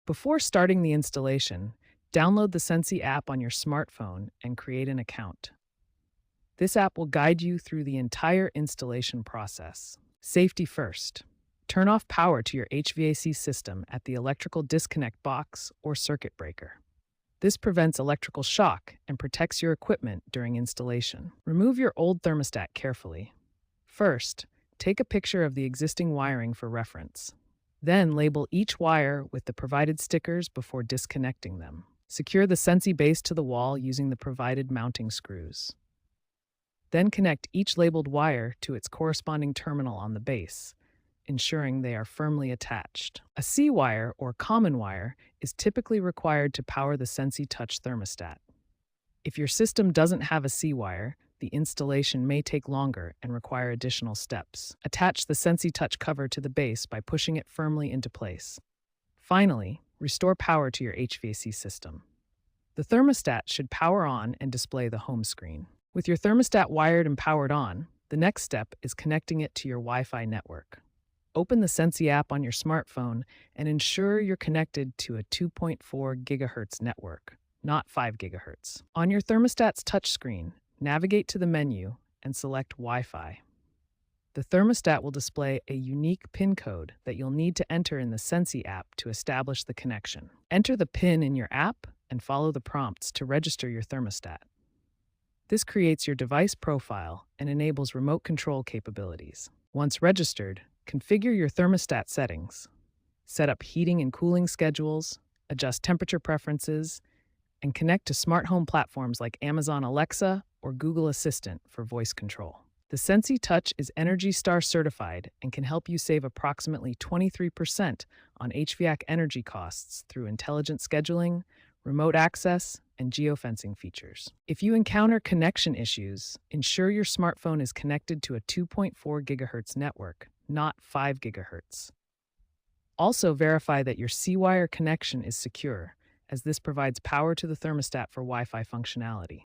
Before starting the installation, download the Sensi app on your smartphone and create an account. This app will guide you through the entire installation process. Safety first. Turn off power to your HVAC system at the electrical disconnect box or circuit breaker. This prevents electrical shock and protects your equipment during installation. Remove your old thermostat carefully. First, take a picture of the existing wiring for reference. Then label each wire with the provided stickers before disconnecting them. Secure the Sensi base to the wall using the provided mounting screws. Then connect each labeled wire to its corresponding terminal on the base, ensuring they are firmly attached. A C wire or common wire is typically required to power the Sensi Touch thermostat. If your system doesn't have a C wire, the installation may take longer and require additional steps. Attach the Sensi Touch cover to the base by pushing it firmly into place. Finally, restore power to your HVAC system. The thermostat should power on and display the home screen. With your thermostat wired and powered on, the next step is connecting it to your Wi-Fi network. Open the Sensi app on your smartphone and ensure you're connected to a 2.4 GHz network, not 5 GHz. On your thermostat's touchscreen, navigate to the menu and select Wi-Fi. The thermostat will display a unique PIN code that you'll need to enter in the Sensi app to establish the connection. Enter the PIN in your app and follow the prompts to register your thermostat. This creates your device profile and enables remote control capabilities. Once registered, configure your thermostat settings. Set up heating and cooling schedules, adjust temperature preferences, and connect to smart home platforms like Amazon Alexa or Google Assistant for voice control. The Sensi Touch is ENERGY STAR certified and can help you save approximately 23% on HVAC energy costs through intelligent scheduling, remote access, and geofencing features. If you encounter connection issues, ensure your smartphone is connected to a 2.4 GHz network, not 5 GHz. Also verify that your C-wire connection is secure, as this provides power to the thermostat for Wi-Fi functionality.